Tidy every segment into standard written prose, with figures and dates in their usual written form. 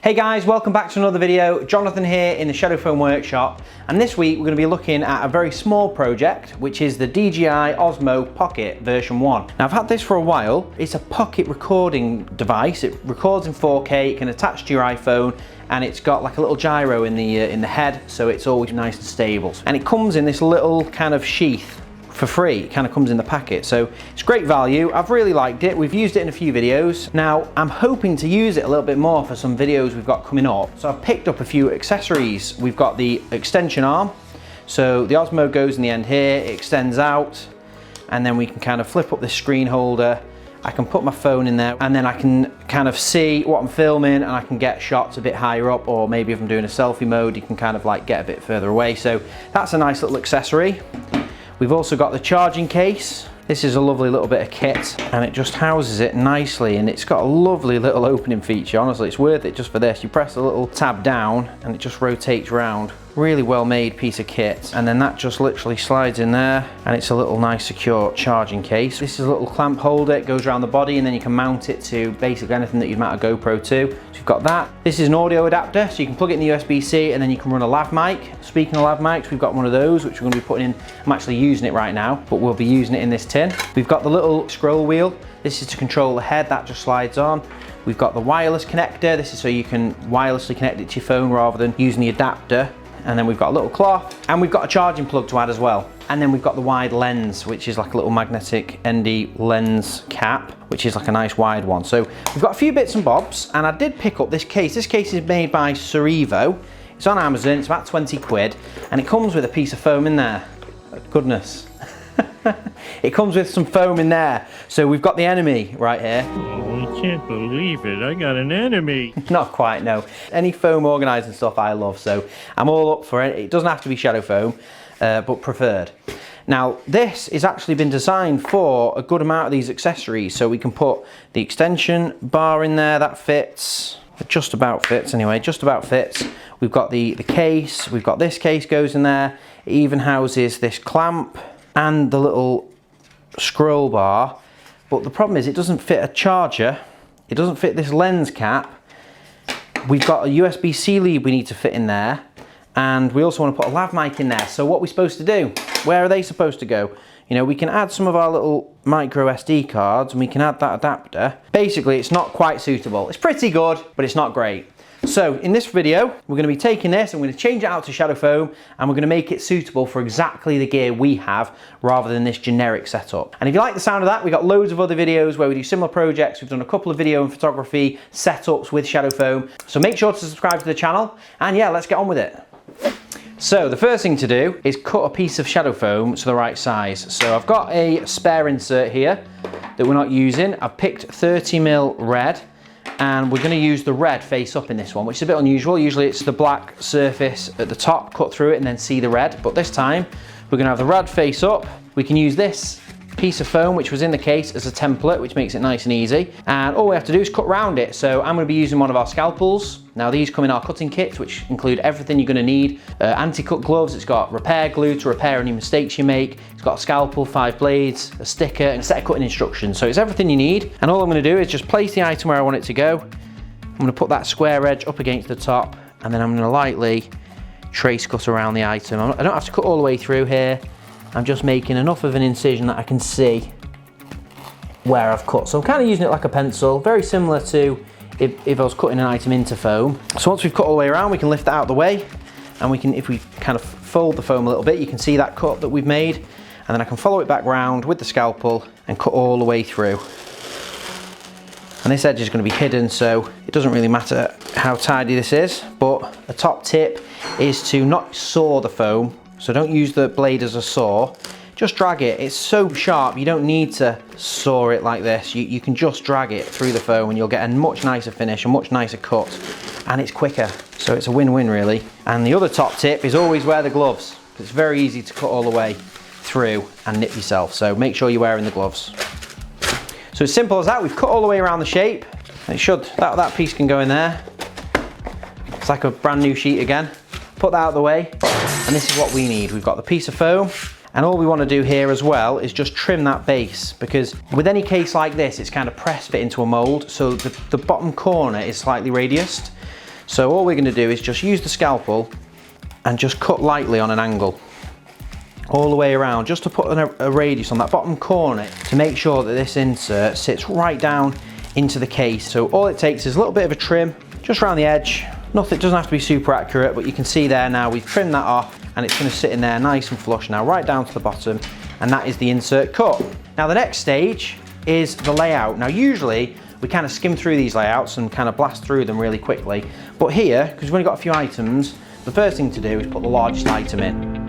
Hey guys, welcome back to another video. Jonathan here in the Shadow Foam Workshop, and this week we're going to be looking at a very small project, which is the DJI Osmo Pocket version 1. Now I've had this for a while. It's a pocket recording device. It records in 4K, it can attach to your iPhone, and it's got like a little gyro in the head, so it's always nice and stable. And it comes in this little kind of sheath for free. It kind of comes in the packet, so it's great value. I've really liked it. We've used it in a few videos. Now I'm hoping to use it a little bit more for some videos we've got coming up. So I've picked up a few accessories. We've got the extension arm, so the Osmo goes in the end here, it extends out, and then we can kind of flip up this screen holder. I can put my phone in there, and then I can kind of see what I'm filming, and I can get shots a bit higher up, or maybe if I'm doing a selfie mode, you can kind of like get a bit further away. So that's a nice little accessory. We've also got the charging case. This is a lovely little bit of kit, and it just houses it nicely, and it's got a lovely little opening feature. Honestly, it's worth it just for this. You press a little tab down and it just rotates around. Really well made piece of kit, and then that just literally slides in there, and it's a little nice secure charging case. This is a little clamp holder. It goes around the body, and then you can mount it to basically anything that you'd mount a GoPro to. So you've got that. This is an audio adapter, so you can plug it in the USB-C, and then you can run a lav mic. Speaking of lav mics, we've got one of those which we're going to be putting in. I'm actually using it right now, but we'll be using it in this tin. We've got the little scroll wheel. This is to control the head. That just slides on. We've got the wireless connector. This is so you can wirelessly connect it to your phone rather than using the adapter. And then we've got a little cloth, and we've got a charging plug to add as well. And then we've got the wide lens, which is like a little magnetic ND lens cap, which is like a nice wide one. So we've got a few bits and bobs, and I did pick up this case. This case is made by Cerevo. It's on Amazon, it's about 20 quid, and it comes with a piece of foam in there. Goodness. It comes with some foam in there. So we've got the enemy right here. Oh, I can't believe it. I got an enemy. Not quite, no. Any foam organising stuff I love, so I'm all up for it. It doesn't have to be shadow foam, but preferred. Now, this has actually been designed for a good amount of these accessories. So we can put the extension bar in there, that fits. It just about fits anyway, just about fits. We've got the case, we've got this case goes in there. It even houses this clamp and the little scroll bar, but the problem is it doesn't fit a charger, it doesn't fit this lens cap. We've got a USB-C lead we need to fit in there, and we also want to put a lav mic in there. So what are we supposed to do? Where are they supposed to go? You know, we can add some of our little micro SD cards, and we can add that adapter. Basically, it's not quite suitable. It's pretty good, but it's not great. So in this video, we're going to be taking this, and we're going to change it out to shadow foam, and we're going to make it suitable for exactly the gear we have rather than this generic setup. And if you like the sound of that, we've got loads of other videos where we do similar projects. We've done a couple of video and photography setups with shadow foam. So make sure to subscribe to the channel, and yeah, let's get on with it. So the first thing to do is cut a piece of shadow foam to the right size. So I've got a spare insert here that we're not using. I've picked 30mm red, and we're going to use the red face up in this one, which is a bit unusual. Usually it's the black surface at the top, cut through it and then see the red, but this time we're going to have the red face up. We can use this piece of foam which was in the case as a template, which makes it nice and easy, and all we have to do is cut around it. So I'm going to be using one of our scalpels. Now these come in our cutting kits, which include everything you're going to need. Anti-cut gloves, it's got repair glue to repair any mistakes you make, it's got a scalpel, 5 blades, a sticker, and a set of cutting instructions. So it's everything you need, and all I'm going to do is just place the item where I want it to go. I'm going to put that square edge up against the top, and then I'm going to lightly trace cut around the item. I don't have to cut all the way through here. I'm just making enough of an incision that I can see where I've cut. So I'm kind of using it like a pencil, very similar to if I was cutting an item into foam. So once we've cut all the way around, we can lift that out of the way, and we can, if we kind of fold the foam a little bit, you can see that cut that we've made, and then I can follow it back round with the scalpel and cut all the way through. And this edge is going to be hidden, so it doesn't really matter how tidy this is, but a top tip is to not saw the foam. So don't use the blade as a saw, just drag it. It's so sharp, you don't need to saw it like this. You can just drag it through the foam, and you'll get a much nicer finish, a much nicer cut, and it's quicker. So it's a win-win really. And the other top tip is always wear the gloves. It's very easy to cut all the way through and nip yourself, so make sure you're wearing the gloves. So as simple as that, we've cut all the way around the shape. It should, that piece can go in there. It's like a brand new sheet again. Put that out of the way, and this is what we need. We've got the piece of foam, and all we want to do here as well is just trim that base, because with any case like this, it's kind of press fit into a mold, so the bottom corner is slightly radiused. So all we're going to do is just use the scalpel and just cut lightly on an angle all the way around, just to put a radius on that bottom corner to make sure that this insert sits right down into the case. So all it takes is a little bit of a trim just around the edge. Nothing, it doesn't have to be super accurate, but you can see there now we've trimmed that off and it's going to sit in there nice and flush now right down to the bottom, and that is the insert cut. Now the next stage is the layout. Now usually we kind of skim through these layouts and kind of blast through them really quickly, but here, because we've only got a few items, the first thing to do is put the largest item in.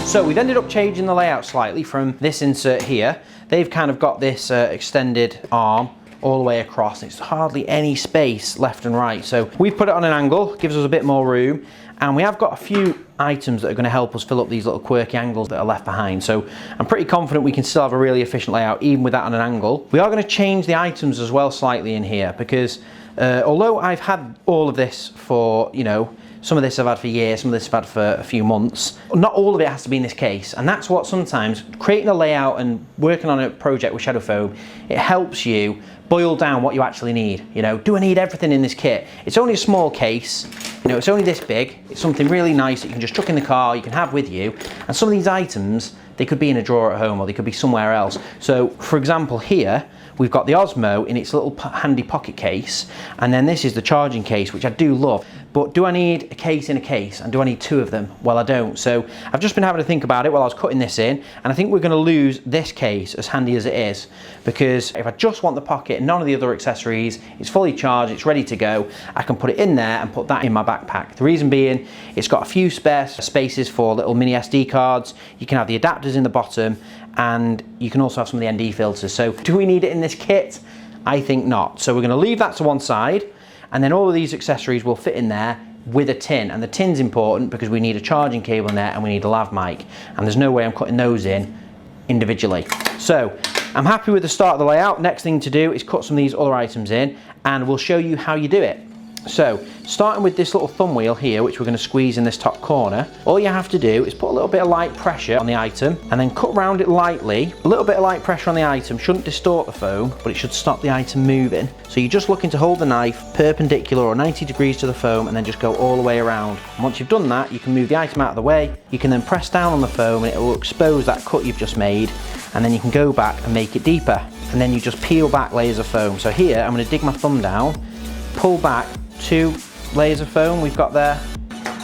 So we've ended up changing the layout slightly from this insert here. They've kind of got this extended arm all the way across. It's hardly any space left and right. So we've put it on an angle, gives us a bit more room. And we have got a few items that are going to help us fill up these little quirky angles that are left behind. So I'm pretty confident we can still have a really efficient layout even with that on an angle. We are going to change the items as well slightly in here, because although I've had all of this for, you know, some of this I've had for years, some of this I've had for a few months. Not all of it has to be in this case, and that's what sometimes creating a layout and working on a project with shadow foam, it helps you boil down what you actually need. You know, do I need everything in this kit? It's only a small case, you know, it's only this big. It's something really nice that you can just chuck in the car, you can have with you, and some of these items, they could be in a drawer at home or they could be somewhere else. So for example here, we've got the Osmo in its little handy pocket case, and then this is the charging case, which I do love. But do I need a case in a case, and do I need two of them? Well, I don't. So I've just been having to think about it while I was cutting this in, and I think we're going to lose this case, as handy as it is, because if I just want the pocket and none of the other accessories, it's fully charged, it's ready to go, I can put it in there and put that in my backpack. The reason being, it's got a few spare spaces for little mini SD cards, you can have the adapters in the bottom, and you can also have some of the ND filters. So do we need it in this kit? I think not. So we're going to leave that to one side, and then all of these accessories will fit in there with a tin, and the tin's important because we need a charging cable in there and we need a lav mic, and there's no way I'm cutting those in individually. So I'm happy with the start of the layout. Next thing to do is cut some of these other items in, and we'll show you how you do it. So starting with this little thumb wheel here, which we're going to squeeze in this top corner, all you have to do is put a little bit of light pressure on the item and then cut around it lightly. A little bit of light pressure on the item shouldn't distort the foam, but it should stop the item moving. So you're just looking to hold the knife perpendicular or 90 degrees to the foam and then just go all the way around. And once you've done that, you can move the item out of the way. You can then press down on the foam and it will expose that cut you've just made, and then you can go back and make it deeper. And then you just peel back layers of foam. So here I'm going to dig my thumb down, pull back 2 layers of foam we've got there,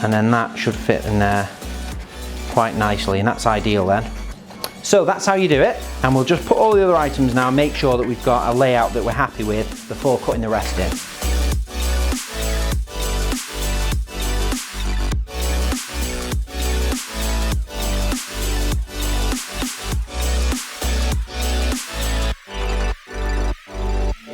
and then that should fit in there quite nicely, and that's ideal then. So that's how you do it, and we'll just put all the other items now and make sure that we've got a layout that we're happy with before cutting the rest in.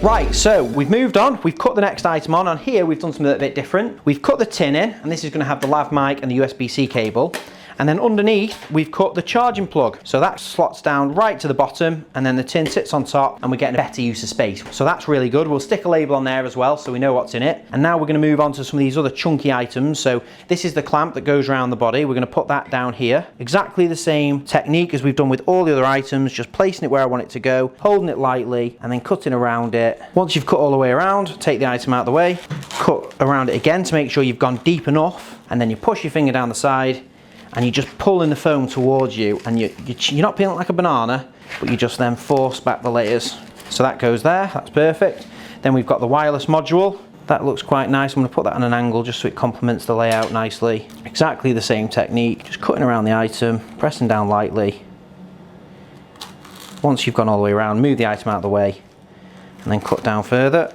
Right, so we've moved on, we've cut the next item on, and here we've done something a bit different. We've cut the tin in, and this is going to have the lav mic and the USB-C cable. And then underneath, we've cut the charging plug. So that slots down right to the bottom, and then the tin sits on top, and we're getting a better use of space. So that's really good. We'll stick a label on there as well, so we know what's in it. And now we're going to move on to some of these other chunky items. So this is the clamp that goes around the body. We're going to put that down here. Exactly the same technique as we've done with all the other items, just placing it where I want it to go, holding it lightly, and then cutting around it. Once you've cut all the way around, take the item out of the way, cut around it again to make sure you've gone deep enough, and then you push your finger down the side, and you just pull in the foam towards you, and you're not peeling it like a banana, but you just then force back the layers. So that goes there, that's perfect. Then we've got the wireless module. That looks quite nice. I'm going to put that on an angle just so it complements the layout nicely. Exactly the same technique, just cutting around the item, pressing down lightly. Once you've gone all the way around, move the item out of the way, and then cut down further.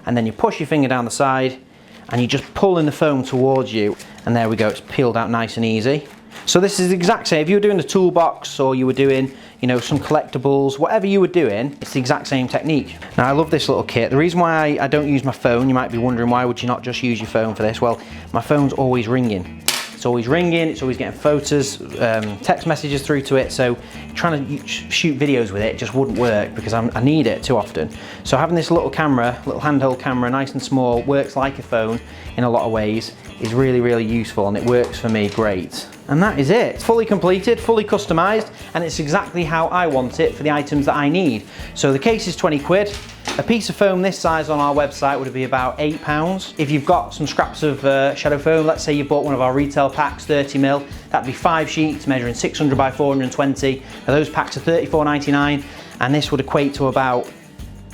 And then you push your finger down the side, and you just pull in the foam towards you, and there we go, it's peeled out nice and easy. So this is the exact same. If you were doing a toolbox, or you were doing, you know, some collectibles, whatever you were doing, it's the exact same technique. Now I love this little kit. The reason why I don't use my phone, you might be wondering, why would you not just use your phone for this? Well, my phone's always ringing. It's always ringing, it's always getting photos, text messages through to it, so trying to shoot videos with it just wouldn't work because I need it too often. So having this little camera, little handheld camera, nice and small, works like a phone in a lot of ways, is really, really useful, and it works for me great. And that is it. It's fully completed, fully customized, and it's exactly how I want it for the items that I need. So the case is 20 quid. A piece of foam this size on our website would be about £8. If you've got some scraps of shadow foam, let's say you bought one of our retail packs, 30mm, that'd be 5 sheets measuring 600 by 420. Now those packs are £34.99, and this would equate to about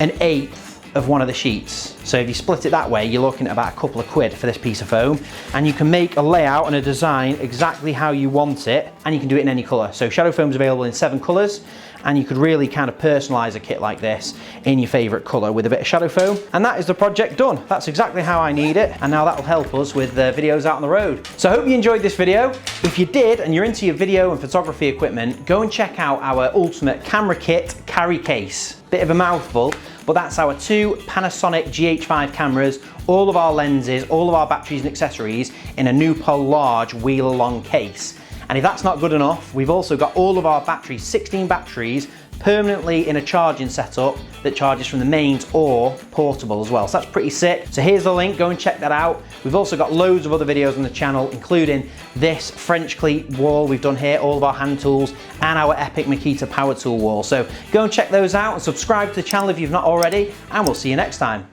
an eighth of one of the sheets. So if you split it that way, you're looking at about a couple of quid for this piece of foam, and you can make a layout and a design exactly how you want it, and you can do it in any colour. So shadow foam is available in 7 colours, and you could really kind of personalise a kit like this in your favourite colour with a bit of shadow foam. And that is the project done. That's exactly how I need it, and now that'll help us with videos out on the road. So I hope you enjoyed this video. If you did, and you're into your video and photography equipment, go and check out our ultimate camera kit carry case. Bit of a mouthful, but that's our 2 Panasonic GH5 cameras, all of our lenses, all of our batteries and accessories in a Newpol large wheel-along case. And if that's not good enough, we've also got all of our batteries, 16 batteries, permanently in a charging setup that charges from the mains or portable as well. So that's pretty sick. So here's the link, go and check that out. We've also got loads of other videos on the channel, including this French cleat wall we've done here, all of our hand tools, and our epic Makita power tool wall. So go and check those out and subscribe to the channel if you've not already, and we'll see you next time.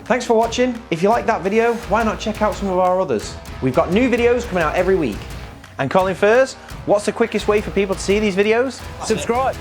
Thanks for watching. If you liked that video, why not check out some of our others? We've got new videos coming out every week. And Colin Furs, what's the quickest way for people to see these videos? Subscribe.